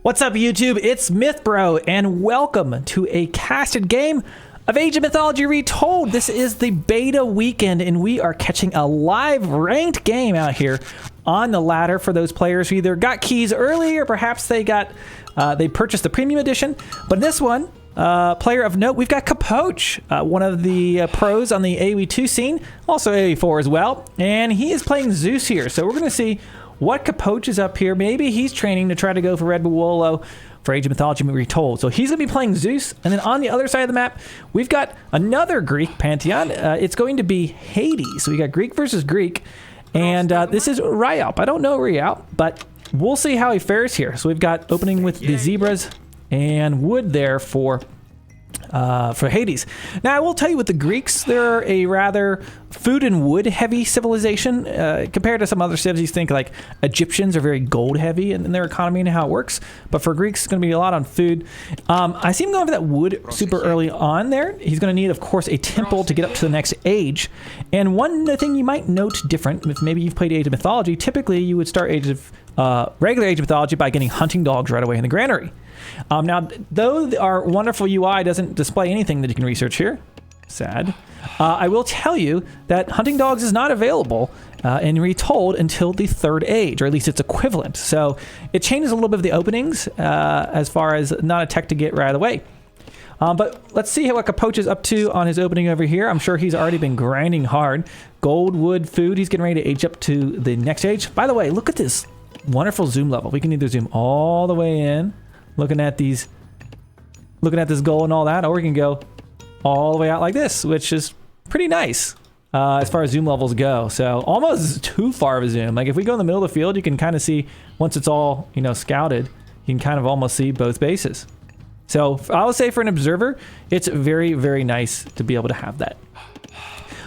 What's up, YouTube? It's MythBro, and welcome to a casted game of Age of Mythology Retold. This is the beta weekend, and we are catching a live ranked game out here on the ladder for those players who either got keys early or perhaps they purchased the premium edition. But in this one, player of note, we've got Capoch, one of the pros on the AoE2 scene, also AoE4 as well, and he is playing Zeus here. So we're going to see what Capoch is up here. Maybe he's training to try to go for Red Bull for Age of Mythology Retold. So he's going to be playing Zeus. And then on the other side of the map, we've got another Greek Pantheon. It's going to be Hades. So we got Greek versus Greek. And this is Ryalp. I don't know Ryalp, but we'll see how he fares here. So we've got opening with the zebras and wood there for Hades. Now, I will tell you with the Greeks, they're a rather food and wood heavy civilization compared to some other civs. You think like Egyptians are very gold heavy in their economy and how it works. But for Greeks, it's going to be a lot on food. I see him going for that wood super early on there. He's going to need, of course, a temple to get up to the next age. And one thing you might note different, if maybe you've played Age of Mythology, typically you would start regular Age of Mythology by getting hunting dogs right away in the granary. Now, though our wonderful UI doesn't display anything that you can research here, sad, I will tell you that hunting dogs is not available in Retold until the third age, or at least its equivalent. So it changes a little bit of the openings as far as not a tech to get right away. But let's see what Capoch is up to on his opening over here. I'm sure he's already been grinding hard. Gold, wood, food. He's getting ready to age up to the next age. By the way, look at this wonderful zoom level. We can either zoom all the way in, looking at this goal and all that, or we can go all the way out like this, which is pretty nice as far as zoom levels go. So almost too far of a zoom. Like if we go in the middle of the field, you can kind of see, once it's all, scouted, you can kind of almost see both bases. So I would say for an observer, it's very, very nice to be able to have that.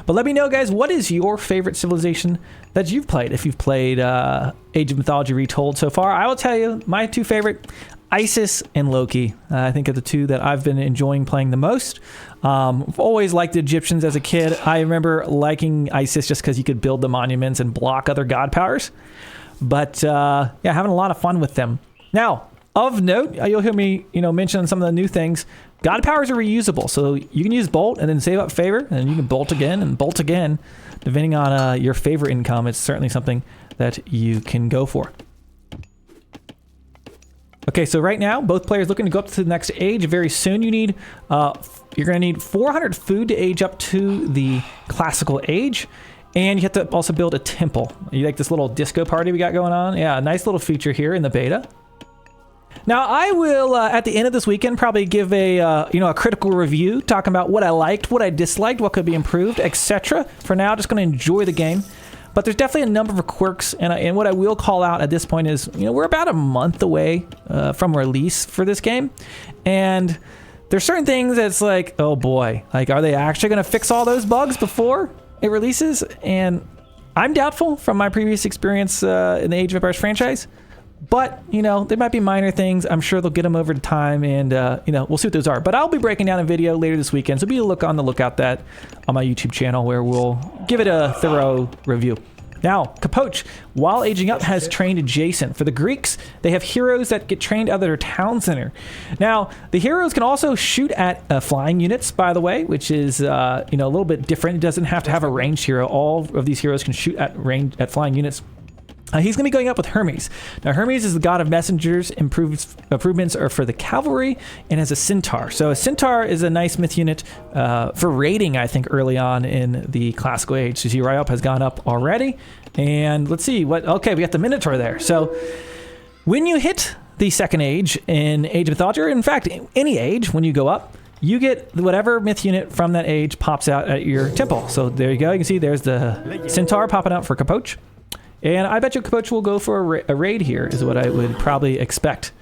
But let me know, guys, what is your favorite civilization that you've played? If you've played Age of Mythology Retold so far, I will tell you my two favorite, Isis and Loki. I think are the two that I've been enjoying playing the most. I've always liked the Egyptians as a kid. I remember liking Isis just because you could build the monuments and block other god powers. But yeah, having a lot of fun with them. Now, of note, you'll hear me, mention some of the new things. God powers are reusable, so you can use bolt and then save up favor, and then you can bolt again and bolt again. Depending on your favor income, it's certainly something that you can go for. Okay, so right now, both players looking to go up to the next age very soon. You're going to need 400 food to age up to the classical age. And you have to also build a temple. You like this little disco party we got going on? Yeah, a nice little feature here in the beta. Now, I will, at the end of this weekend, probably give a critical review, talking about what I liked, what I disliked, what could be improved, etc. For now, just going to enjoy the game. But there's definitely a number of quirks, and what I will call out at this point is, we're about a month away from release for this game, and there's certain things that's like, oh boy, like, are they actually going to fix all those bugs before it releases? And I'm doubtful from my previous experience in the Age of Empires franchise. But, there might be minor things. I'm sure they'll get them over time, and, we'll see what those are. But I'll be breaking down a video later this weekend, so be on the lookout that on my YouTube channel where we'll give it a thorough review. Now, Capoch, while aging up, has trained adjacent. For the Greeks, they have heroes that get trained out of their town center. Now, the heroes can also shoot at flying units, by the way, which is, a little bit different. It doesn't have to have a ranged hero. All of these heroes can shoot at flying units. He's going to be going up with Hermes. Now, Hermes is the god of messengers. Improvements are for the cavalry and has a centaur. So a centaur is a nice myth unit for raiding, I think, early on in the classical age. So you see, Ryalp has gone up already. And let's see okay, we got the Minotaur there. So when you hit the second age in Age of Mythology, or in fact, any age, when you go up, you get whatever myth unit from that age pops out at your temple. So there you go. You can see there's the centaur popping out for Capoch. And I bet you Capoch will go for a raid here, is what I would probably expect.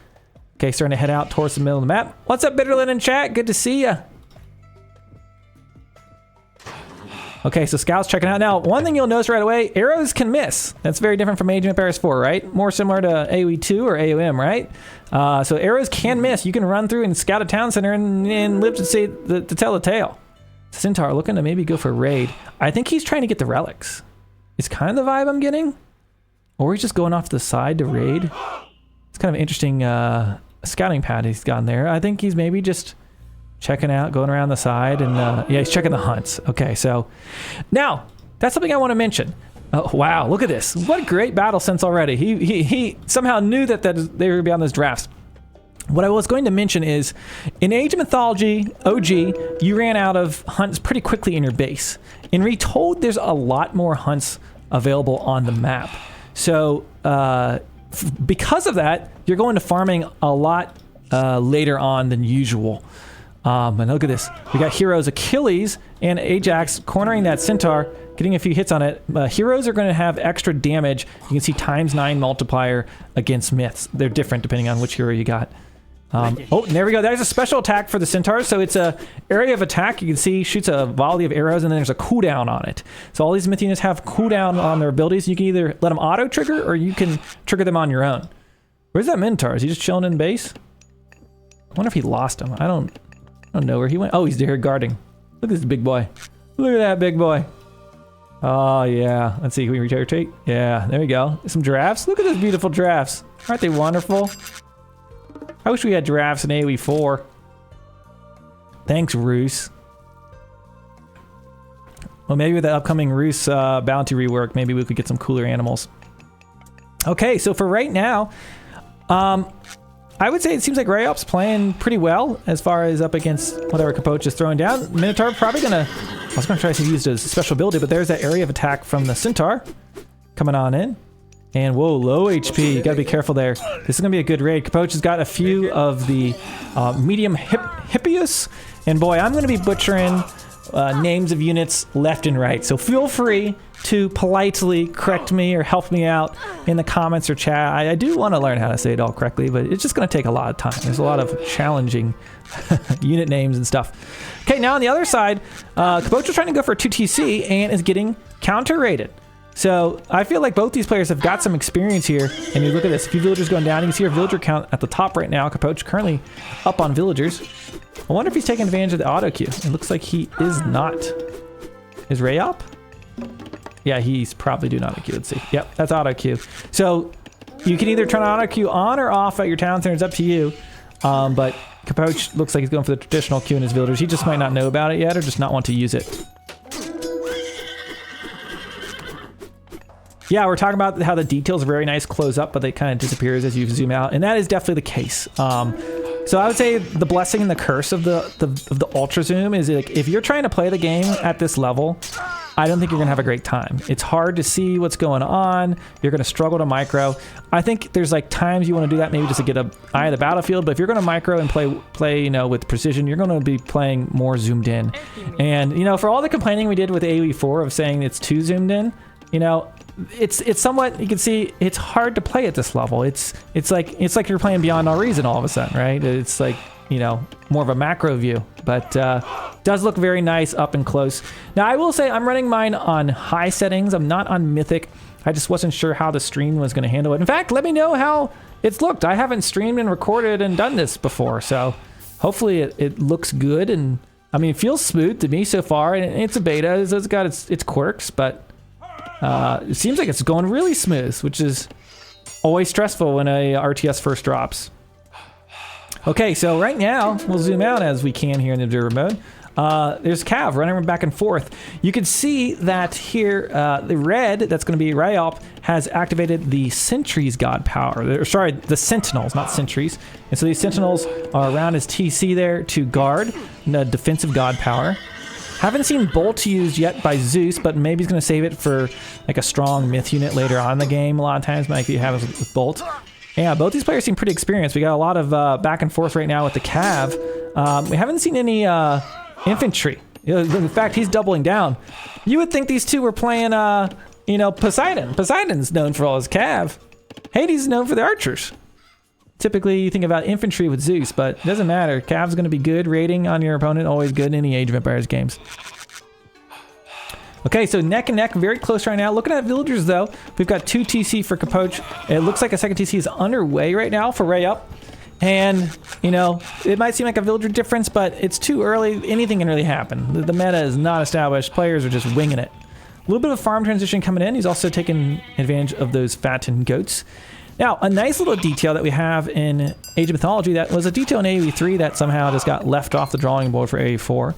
Okay, starting to head out towards the middle of the map. What's up, Bitterlin in chat? Good to see ya. Okay, so Scout's checking out. Now, one thing you'll notice right away, arrows can miss. That's very different from Age of Empires 4, right? More similar to AoE 2 or AoM, right? So arrows can miss. You can run through and scout a town center and live to tell the tale. Centaur looking to maybe go for a raid. I think he's trying to get the relics. It's kind of the vibe I'm getting. Or he's just going off to the side to raid. It's kind of an interesting scouting pad he's got in there. I think he's maybe just checking out, going around the side, and yeah, he's checking the hunts. Okay, so now that's something I want to mention. Oh, wow, look at this. What a great battle sense already. He somehow knew that they were going to be on those drafts. What I was going to mention is, in Age of Mythology OG, you ran out of hunts pretty quickly in your base. In Retold, there's a lot more hunts available on the map. So, because of that, you're going to farming a lot later on than usual. And look at this. We got heroes Achilles and Ajax cornering that centaur, getting a few hits on it. Heroes are going to have extra damage. You can see ×9 multiplier against myths. They're different depending on which hero you got. Oh, and there we go. There's a special attack for the centaurs. So it's a area of attack. You can see shoots a volley of arrows, and then there's a cooldown on it. So all these myth units have cooldown on their abilities. You can either let them auto trigger, or you can trigger them on your own. Where's that Minotaur? Is he just chilling in base? I wonder if he lost him. I don't know where he went. Oh, he's there guarding. Look at this big boy. Look at that big boy. Oh, yeah. Let's see. Can we rotate? Yeah, there we go. Some giraffes. Look at those beautiful giraffes. Aren't they wonderful? I wish we had giraffes in AoE 4. Thanks, Roos. Well, maybe with the upcoming Roos bounty rework, maybe we could get some cooler animals. Okay, so for right now, I would say it seems like Rayop's playing pretty well as far as up against whatever Capoch is throwing down. Minotaur probably gonna... I was gonna try to use it as a special ability, but there's that area of attack from the Centaur coming on in. And whoa, low HP. You gotta be careful there. This is gonna be a good raid. Capoch has got a few of the medium hippius. And boy, I'm gonna be butchering names of units left and right. So feel free to politely correct me or help me out in the comments or chat. I do want to learn how to say it all correctly, but it's just going to take a lot of time. There's a lot of challenging unit names and stuff. Okay, now on the other side, Capoch is trying to go for 2TC and is getting counter-raided. So I feel like both these players have got some experience here. And you look at this, a few villagers going down. You can see our villager count at the top right now. Capoch currently up on villagers. I wonder if he's taking advantage of the auto queue. It looks like he is not. Is Rayop? Yeah, he's probably doing auto queue. Let's see. Yep, that's auto queue. So you can either turn auto queue on or off at your town center. It's up to you. But Capoch looks like he's going for the traditional queue in his villagers. He just might not know about it yet or just not want to use it. Yeah, we're talking about how the details are very nice close up, but they kind of disappears as you zoom out. And that is definitely the case. So I would say the blessing and the curse of the ultra zoom is like, if you're trying to play the game at this level, I don't think you're gonna have a great time. It's hard to see what's going on. You're gonna struggle to micro. I think there's like times you want to do that maybe just to get an eye of the battlefield, but if you're gonna micro and play you know, with precision, you're gonna be playing more zoomed in. And you know, for all the complaining we did with AoE 4 of saying it's too zoomed in, you know, it's somewhat, you can see it's hard to play at this level. It's like you're playing Beyond All Reason all of a sudden, right? It's like, you know, more of a macro view, but does look very nice up and close. Now I will say I'm running mine on high settings. I'm not on Mythic. I just wasn't sure how the stream was going to handle it. In fact, let me know how it's looked. I haven't streamed and recorded and done this before, so hopefully it looks good. And I mean, it feels smooth to me so far, and it's a beta, so it's got its quirks, but it seems like it's going really smooth, which is always stressful when a RTS first drops. Okay, so right now, we'll zoom out as we can here in the observer mode. There's Cav running back and forth. You can see that here, the red, that's going to be Rayop, has activated the Sentries God power. Sorry, the Sentinels, not Sentries. And so these Sentinels are around his TC there to guard the defensive God power. Haven't seen Bolt used yet by Zeus, but maybe he's going to save it for like a strong myth unit later on in the game. A lot of times, like you have with Bolt. Yeah, both these players seem pretty experienced. We got a lot of back and forth right now with the Cav. We haven't seen any infantry. You know, in fact, he's doubling down. You would think these two were playing, you know, Poseidon. Poseidon's known for all his Cav. Hades is known for the archers. Typically, you think about infantry with Zeus, but it doesn't matter. Cav's going to be good. Raiding on your opponent, always good in any Age of Empires games. Okay, so neck and neck, very close right now. Looking at villagers, though, we've got 2 TC for Capoch. It looks like a second TC is underway right now for Rayop. And, you know, it might seem like a villager difference, but it's too early. Anything can really happen. The meta is not established. Players are just winging it. A little bit of farm transition coming in. He's also taking advantage of those fattened goats. Now, a nice little detail that we have in Age of Mythology that was a detail in AoE 3 that somehow just got left off the drawing board for AoE 4.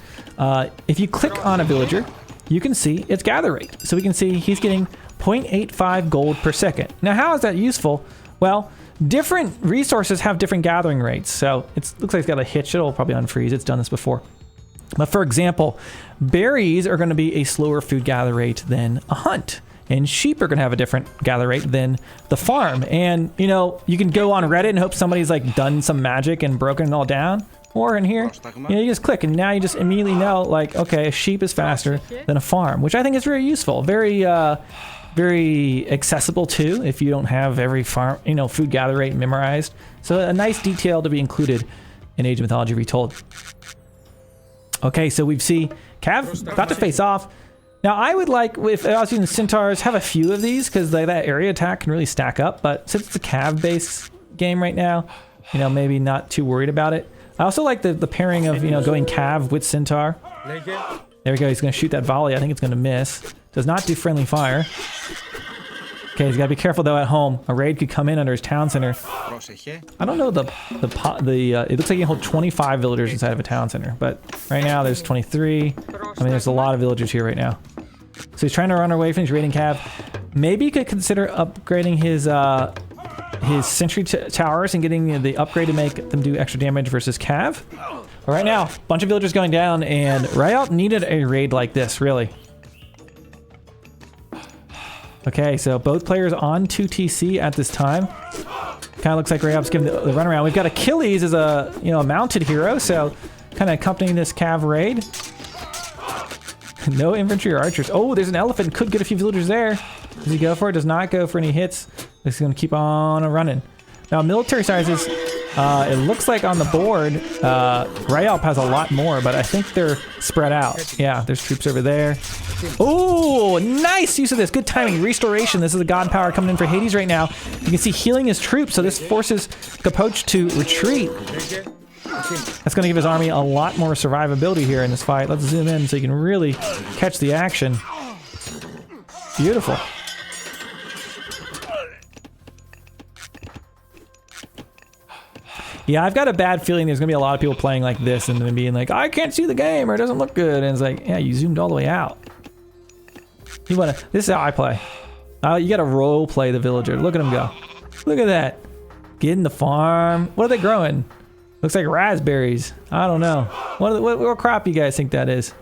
If you click on a villager, you can see its gather rate. So we can see he's getting 0.85 gold per second. Now, how is that useful? Well, different resources have different gathering rates. So it looks like it's got a hitch. It'll probably unfreeze. It's done this before. But for example, berries are going to be a slower food gather rate than a hunt. And sheep are going to have a different gather rate than the farm. And, you know, you can go on Reddit and hope somebody's like done some magic and broken it all down. Or in here, you know, you just click and now you just immediately know, like, okay, a sheep is faster than a farm, which I think is very useful. Very, very accessible too if you don't have every farm, you know, food gather rate memorized. So a nice detail to be included in Age of Mythology Retold. Okay, so we see Cav about to face off. Now, I would like, if I was using centaurs, have a few of these because that area attack can really stack up. But since it's a Cav-based game right now, you know, maybe not too worried about it. I also like the pairing of, you know, going Cav with centaur. There we go. He's going to shoot that volley. I think it's going to miss. Does not do friendly fire. Okay, he's got to be careful though at home. A raid could come in under his town center. I don't know it looks like you can hold 25 villagers inside of a town center, but right now there's 23. I mean, there's a lot of villagers here right now. So he's trying to run away from his raiding Cav. Maybe he could consider upgrading his sentry towers and getting the upgrade to make them do extra damage versus Cav. But right now, a bunch of villagers going down, and Rayalt needed a raid like this, really. Okay, so both players on 2TC at this time. Kind of looks like Rayalt's giving the runaround. We've got Achilles as a, you know, a mounted hero, so kind of accompanying this Cav raid. No infantry or archers. Oh, there's an elephant. Could get a few villagers there. Does he go for it? Does not go for any hits. He's going to keep on running. Now, military sizes, it looks like on the board, Rayalt has a lot more, but I think they're spread out. Yeah, there's troops over there. Oh, nice use of this. Good timing. Restoration. This is a god power coming in for Hades right now. You can see healing his troops, so this forces Capoch to retreat. That's going to give his army a lot more survivability here in this fight. Let's zoom in so you can really catch the action. Beautiful. Yeah, I've got a bad feeling there's going to be a lot of people playing like this and then being like, I can't see the game or it doesn't look good. And it's like, yeah, you zoomed all the way out. You want to, this is how I play. You got to role play the villager. Look at him go. Look at that. Get in the farm. What are they growing? Looks like raspberries. I don't know. What crop you guys think that is?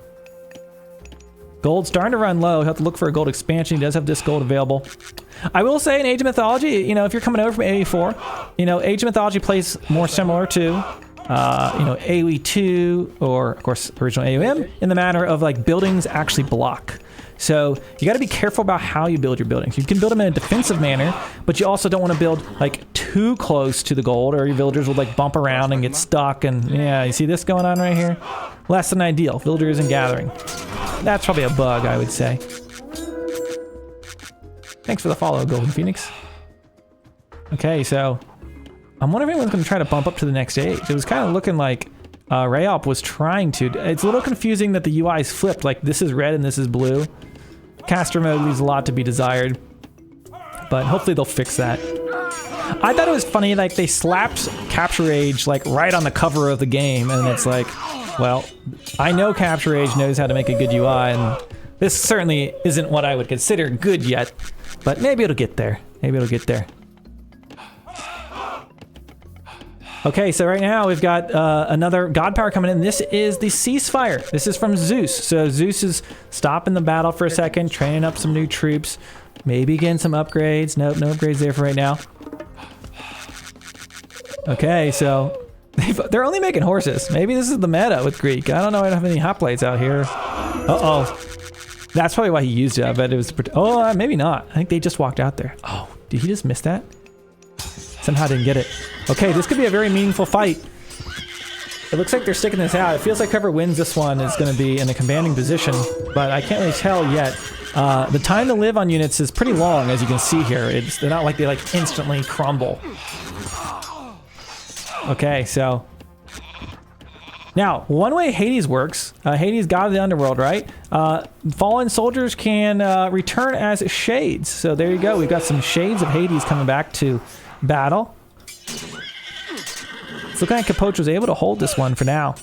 Gold's starting to run low. He'll have to look for a gold expansion. He does have this gold available. I will say in Age of Mythology, you know, if you're coming over from AoE4, you know, Age of Mythology plays more similar to, you know, AoE 2 or, of course, original AoM in the matter of like buildings actually block. So you got to be careful about how you build your buildings. You can build them in a defensive manner, but you also don't want to build like too close to the gold or your villagers will like bump around and get stuck. And yeah, you see this going on right here? Less than ideal. Villagers and gathering. That's probably a bug, I would say. Thanks for the follow, Golden Phoenix. Okay, so I'm wondering if anyone's going to try to bump up to the next stage. It was kind of looking like Rayalt was trying to. It's a little confusing that the UI is flipped, like this is red and this is blue. Caster mode leaves a lot to be desired, but hopefully they'll fix that. I thought it was funny, like they slapped Capture Age like right on the cover of the game, and it's like, well, I know Capture Age knows how to make a good UI, and this certainly isn't what I would consider good yet, but maybe it'll get there. Maybe it'll get there. Okay, so right now we've got another god power coming in. This is the Ceasefire. This is from Zeus. So Zeus is stopping the battle for a second, training up some new troops, maybe getting some upgrades. Nope, no upgrades there for right now. Okay, so they're only making horses. Maybe this is the meta with Greek. I don't know. I don't have any hot plates out here. Uh-oh. That's probably why he used it. I bet it was... Oh, maybe not. I think they just walked out there. Oh, did he just miss that? Somehow didn't get it. Okay, this could be a very meaningful fight. It looks like they're sticking this out. It feels like whoever wins this one is going to be in a commanding position, but I can't really tell yet. The time to live on units is pretty long, as you can see here. They're not like they like instantly crumble. Okay, so now one way Hades works, Hades, god of the underworld, right? Fallen soldiers can return as shades. So there you go. We've got some shades of Hades coming back to battle. It's looking like Capoch was able to hold this one for now.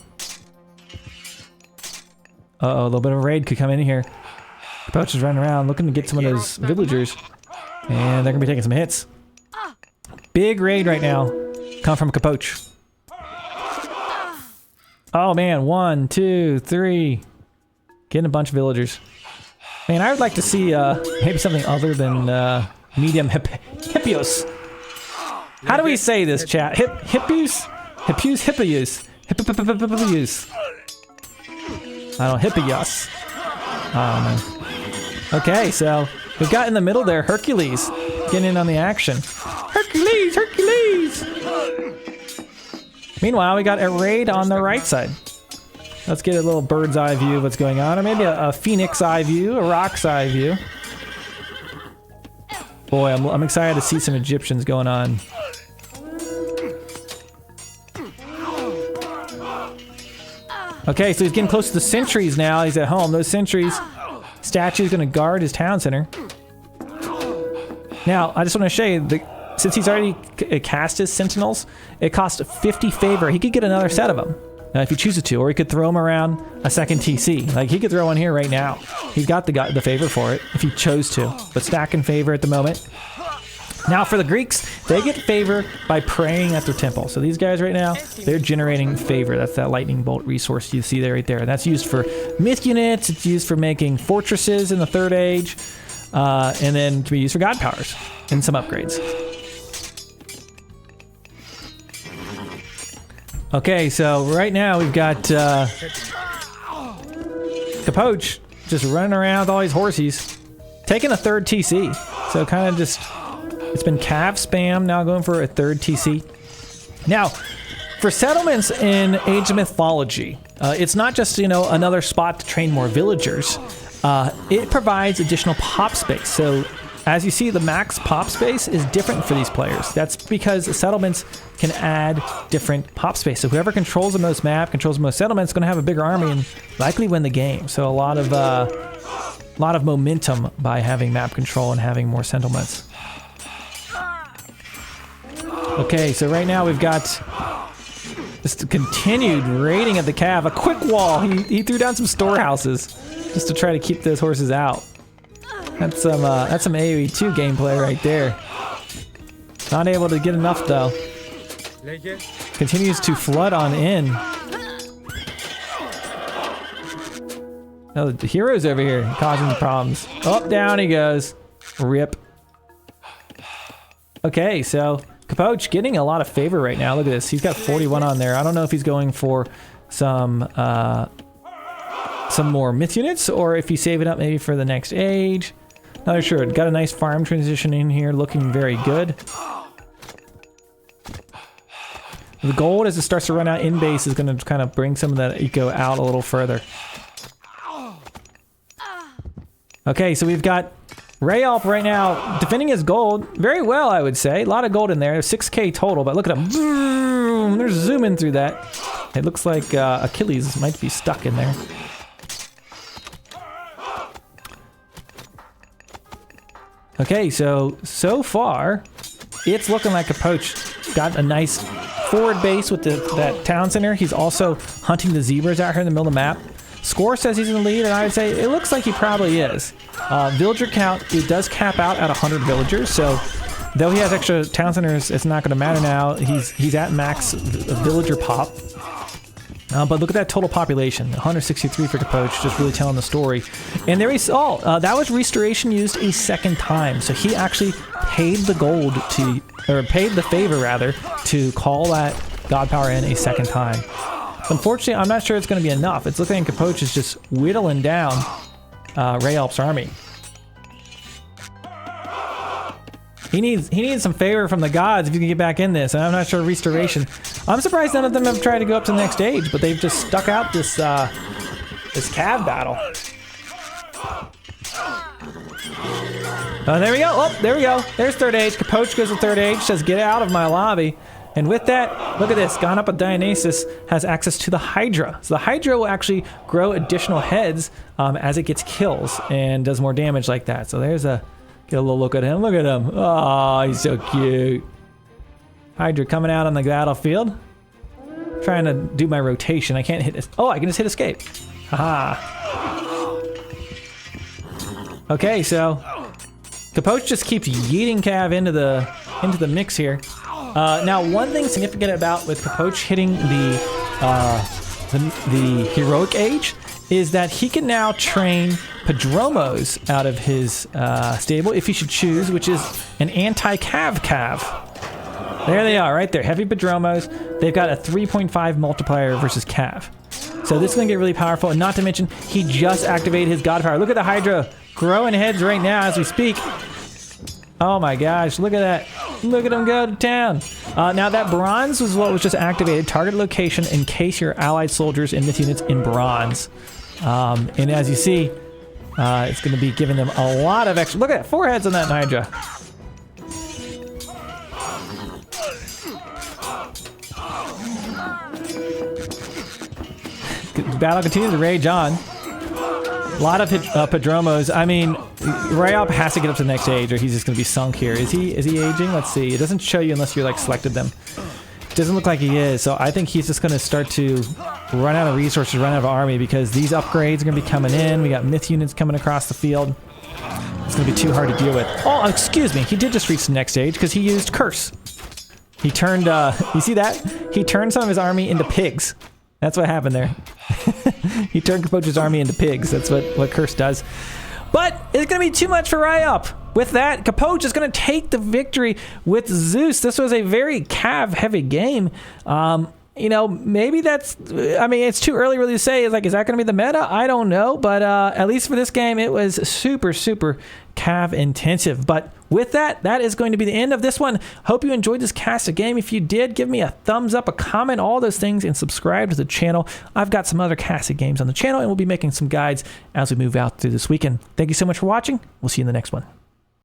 Uh-oh, a little bit of a raid could come in here. Capoch is running around looking to get some of those villagers. And they're going to be taking some hits. Big raid right now. Come from Capoch. Oh man, 1, 2, 3. Getting a bunch of villagers. Man, I would like to see maybe something other than medium hippios. How do we say this, chat? Hippies? Hippies? Hippios. Hippios. I don't know, hippios. I don't know. Okay, so we've got in the middle there Hercules getting in on the action. Hercules! Hercules! Meanwhile, we got a raid on the right side. Let's get a little bird's eye view of what's going on, or maybe a phoenix eye view, a rock's eye view. Boy, I'm excited to see some Egyptians going on. Okay, so he's getting close to the sentries now. He's at home. Those sentries, statue's gonna guard his town center. Now, I just want to show you, since he's already cast his sentinels, it costs 50 favor. He could get another set of them if he chooses to, or he could throw them around a second TC. Like, he could throw one here right now. He's got the favor for it if he chose to, but stacking favor at the moment. Now for the Greeks, they get favor by praying at their temple. So these guys right now, they're generating favor. That's that lightning bolt resource you see there right there. And that's used for myth units. It's used for making fortresses in the Third Age. And then can be used for god powers and some upgrades. Okay, so right now we've got Capoch just running around with all these horsies, taking a third TC. So kind of just, it's been cav spam, now going for a third TC. Now, for settlements in Age of Mythology, it's not just, you know, another spot to train more villagers. It provides additional pop space. So as you see, the max pop space is different for these players. That's because settlements can add different pop space. So whoever controls the most map, controls the most settlements, is going to have a bigger army and likely win the game. So a lot of momentum by having map control and having more settlements. Okay, so right now we've got just continued raiding at the cav. A quick wall. He threw down some storehouses just to try to keep those horses out. That's some AoE 2 gameplay right there. Not able to get enough though. Continues to flood on in. Oh, the hero's over here causing problems. Up, down he goes. Rip. Okay, so Capoch getting a lot of favor right now. Look at this. He's got 41 on there. I don't know if he's going for some more myth units or if he's saving up maybe for the next age. Not sure. Got a nice farm transition in here, looking very good. The gold, as it starts to run out in base, is going to kind of bring some of that eco out a little further. Okay, so we've got Rayalp right now defending his gold very well, I would say. A lot of gold in there. There's 6k total, but look at him. Boom! They're zooming through that. It looks like Achilles might be stuck in there. Okay, so far, it's looking like Capoch got a nice forward base with that town center. He's also hunting the zebras out here in the middle of the map. Score says he's in the lead, and I would say it looks like he probably is. Villager count, it does cap out at 100 villagers, so though he has extra town centers, it's not going to matter now. He's at max villager pop. But look at that total population, 163 for Capoch, just really telling the story. And there we saw, that was restoration used a second time. So he actually paid the gold or paid the favor rather, to call that god power in a second time. Unfortunately, I'm not sure it's going to be enough. It's looking like Capoch is just whittling down Rayalp's army. He needs some favor from the gods if you can get back in this, and I'm not sure restoration. I'm surprised none of them have tried to go up to the next stage, but they've just stuck out this cav battle. Oh, there we go. Oh, there we go. There's third age. Capoch goes to third age, says get out of my lobby. And with that, look at this. Gone up with Dionysus has access to the HYDRA. So the HYDRA will actually grow additional heads as it gets kills and does more damage like that. So there's get a little look at him. Look at him. Oh, he's so cute. Hydra coming out on the battlefield. Trying to do my rotation. I can't hit. Oh, I can just hit escape. Haha. Okay, so Capoch just keeps yeeting Cav into the mix here. Now, one thing significant about with Capoch hitting the heroic age is that he can now train Padromos out of his stable if he should choose, which is an anti-Cav. There they are, right there. Heavy Padromos. They've got a 3.5 multiplier versus Cav. So this is going to get really powerful. And not to mention, he just activated his God Power. Look at the Hydra growing heads right now as we speak. Oh my gosh, look at that. Look at him go to town. Now that bronze was what was just activated. Target location in case your allied soldiers and myth units in bronze. And as you see, it's going to be giving them a lot of extra. Look at that, 4 heads on that Hydra. The battle continues to rage on. A lot of Padromos. I mean, Ryop has to get up to the next age or he's just going to be sunk here. Is he aging? Let's see. It doesn't show you unless you like selected them. It doesn't look like he is. So I think he's just going to start to run out of resources, run out of army because these upgrades are going to be coming in. We got myth units coming across the field. It's going to be too hard to deal with. Oh, excuse me. He did just reach the next stage because he used Curse. He turned, you see that? He turned some of his army into pigs. That's what happened there. He turned Capoch's army into pigs. That's what Curse does. But it's going to be too much for Ryop. With that, Capoch is going to take the victory with Zeus. This was a very Cav-heavy game. You know, maybe that's... I mean, it's too early really to say. It's like, is that going to be the meta? I don't know. But at least for this game, it was super, super Cav-intensive. But with that, that is going to be the end of this one. Hope you enjoyed this casted game. If you did, give me a thumbs up, a comment, all those things, and subscribe to the channel. I've got some other casted games on the channel, and we'll be making some guides as we move out through this weekend. Thank you so much for watching. We'll see you in the next one.